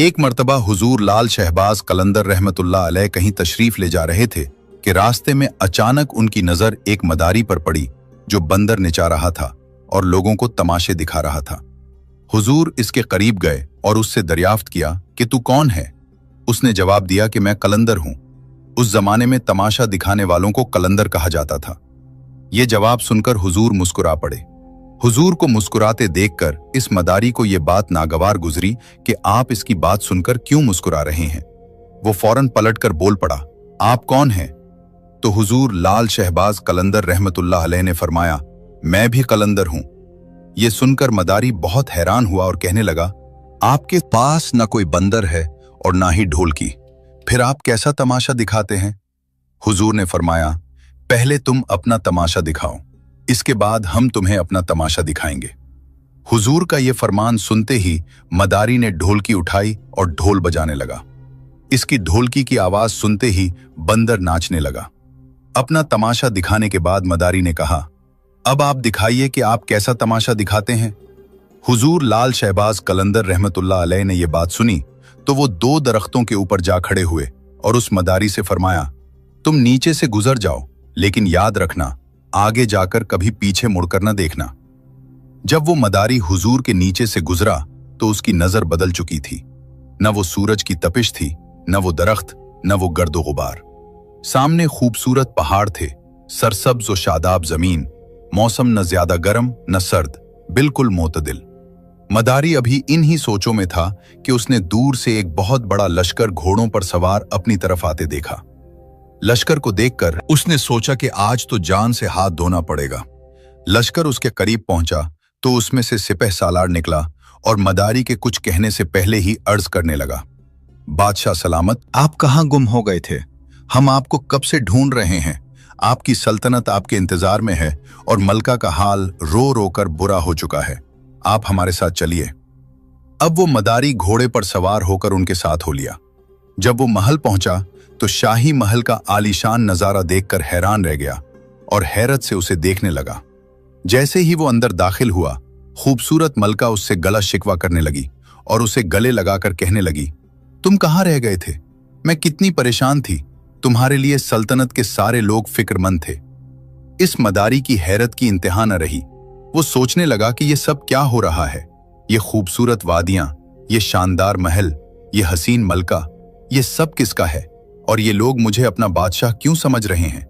एक मर्तबा हुजूर लाल शहबाज कलंदर रहमतुल्लाह अलैह कहीं तशरीफ ले जा रहे थे कि रास्ते में अचानक उनकी नजर एक मदारी पर पड़ी जो बंदर निचा रहा था और लोगों को तमाशे दिखा रहा था। हुजूर इसके करीब गए और उससे दरियाफ्त किया कि तू कौन है। उसने जवाब दिया कि मैं कलंदर हूं। उस जमाने में तमाशा दिखाने वालों को कलंदर कहा जाता था। ये जवाब सुनकर हुजूर मुस्कुरा पड़े। हुजूर को मुस्कुराते देखकर इस मदारी को ये बात नागवार गुजरी कि आप इसकी बात सुनकर क्यों मुस्कुरा रहे हैं। वो फौरन पलटकर बोल पड़ा, आप कौन हैं? तो हुजूर लाल शहबाज कलंदर रहमतुल्लाह अलैह ने फरमाया, मैं भी कलंदर हूं। ये सुनकर मदारी बहुत हैरान हुआ और कहने लगा, आपके पास न कोई बंदर है और ना ही ढोलकी, फिर आप कैसा तमाशा दिखाते हैं? हुजूर ने फरमाया, पहले तुम अपना तमाशा दिखाओ, इसके बाद हम तुम्हें अपना तमाशा दिखाएंगे। हुजूर का ये फरमान सुनते ही मदारी ने ढोलकी उठाई और ढोल बजाने लगा। इसकी ढोलकी की आवाज सुनते ही बंदर नाचने लगा। अपना तमाशा दिखाने के बाद मदारी ने कहा, अब आप दिखाइए कि आप कैसा तमाशा दिखाते हैं। हुजूर लाल शहबाज कलंदर रहमतुल्लाह अलैह ने यह बात सुनी तो वो 2 दरख्तों के ऊपर जा खड़े हुए और उस मदारी से फरमाया, तुम नीचे से गुजर जाओ, लेकिन याद रखना आगे जाकर कभी पीछे मुड़कर न देखना। जब वो मदारी हुजूर के नीचे से गुजरा तो उसकी नजर बदल चुकी थी। न वो सूरज की तपिश थी, न वो दरख्त, न वो गर्दो गुबार। सामने खूबसूरत पहाड़ थे, सरसब्ज व शादाब जमीन, मौसम न ज्यादा गर्म न सर्द, बिल्कुल मोतदिल। मदारी अभी इन्हीं सोचों में था कि उसने दूर से एक बहुत बड़ा लश्कर घोड़ों पर सवार अपनी तरफ आते देखा। लश्कर को देखकर उसने सोचा कि आज तो जान से हाथ धोना पड़ेगा। लश्कर उसके करीब पहुंचा तो उसमें से सिपह सालार निकला और मदारी के कुछ कहने से पहले ही अर्ज करने लगा, बादशाह सलामत, आप कहाँ गुम हो गए थे? हम आपको कब से ढूंढ रहे हैं। आपकी सल्तनत आपके इंतजार में है और मलका का हाल रो रो कर बुरा हो चुका है। आप हमारे साथ चलिए। अब वो मदारी घोड़े पर सवार होकर उनके साथ हो लिया। जब वो महल पहुंचा तो शाही महल का आलीशान नजारा देखकर हैरान रह गया और हैरत से उसे देखने लगा। जैसे ही वो अंदर दाखिल हुआ, खूबसूरत मलका उससे गला शिकवा करने लगी और उसे गले लगाकर कहने लगी, तुम कहाँ रह गए थे? मैं कितनी परेशान थी। तुम्हारे लिए सल्तनत के सारे लोग फिक्रमंद थे। इस मदारी की हैरत की इंतहा न रही। वो सोचने लगा कि ये सब क्या हो रहा है। ये खूबसूरत वादियां, ये शानदार महल, ये हसीन मलका, ये सब किसका है और ये लोग मुझे अपना बादशाह क्यों समझ रहे हैं?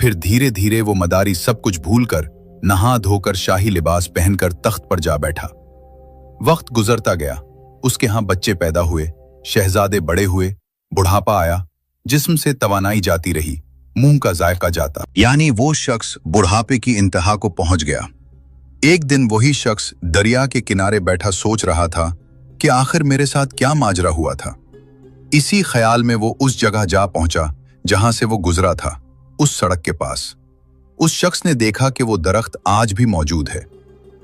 फिर धीरे धीरे वो मदारी सब कुछ भूलकर नहा धोकर शाही लिबास पहनकर तख्त पर जा बैठा। वक्त गुजरता गया, उसके यहाँ बच्चे पैदा हुए, शहजादे बड़े हुए, बुढ़ापा आया, जिस्म से तवानाई जाती रही, मुंह का जायका जाता, यानी वो शख्स बुढ़ापे की इंतहा को पहुंच गया। एक दिन वही शख्स दरिया के किनारे बैठा सोच रहा था कि आखिर मेरे साथ क्या माजरा हुआ था। इसी ख्याल में वो उस जगह जा पहुंचा जहां से वो गुजरा था, उस सड़क के पास। उस शख्स ने देखा कि वो दरख्त आज भी मौजूद है।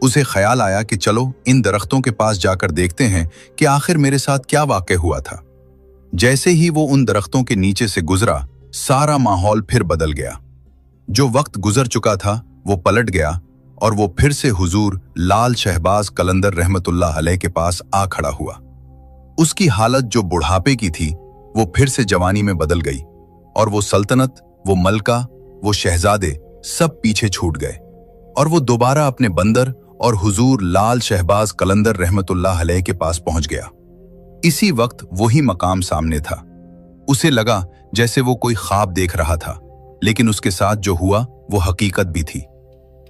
उसे ख्याल आया कि चलो इन दरख्तों के पास जाकर देखते हैं कि आखिर मेरे साथ क्या वाक़या हुआ था। जैसे ही वो उन दरख्तों के नीचे से गुजरा, सारा माहौल फिर बदल गया। जो वक्त गुजर चुका था वो पलट गया और वो फिर से हुजूर लाल शहबाज कलंदर रहमतुल्लाह अलैह के पास आ खड़ा हुआ। उसकी हालत जो बुढ़ापे की थी वो फिर से जवानी में बदल गई और वो सल्तनत, वो मलका, वो शहजादे सब पीछे छूट गए और वो दोबारा अपने बंदर और हुजूर लाल शहबाज कलंदर रहमतुल्लाह अलैह के पास पहुंच गया। इसी वक्त वही मकाम सामने था। उसे लगा जैसे वो कोई ख्वाब देख रहा था, लेकिन उसके साथ जो हुआ वो हकीकत भी थी।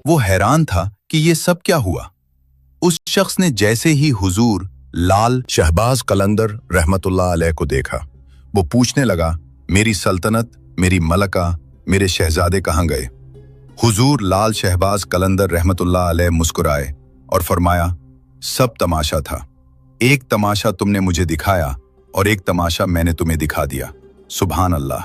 वो हैरान था कि ये सब क्या हुआ। उस शख्स ने जैसे ही हुजूर लाल शहबाज कलंदर रहमतुल्लाह अलैह को देखा, वो पूछने लगा, मेरी सल्तनत, मेरी मलका, मेरे शहजादे कहाँ गए? हुजूर लाल शहबाज कलंदर रहमतुल्लाह अलैह मुस्कुराए और फरमाया, सब तमाशा था। एक तमाशा तुमने मुझे दिखाया और एक तमाशा मैंने तुम्हें दिखा दिया। सुभान अल्लाह।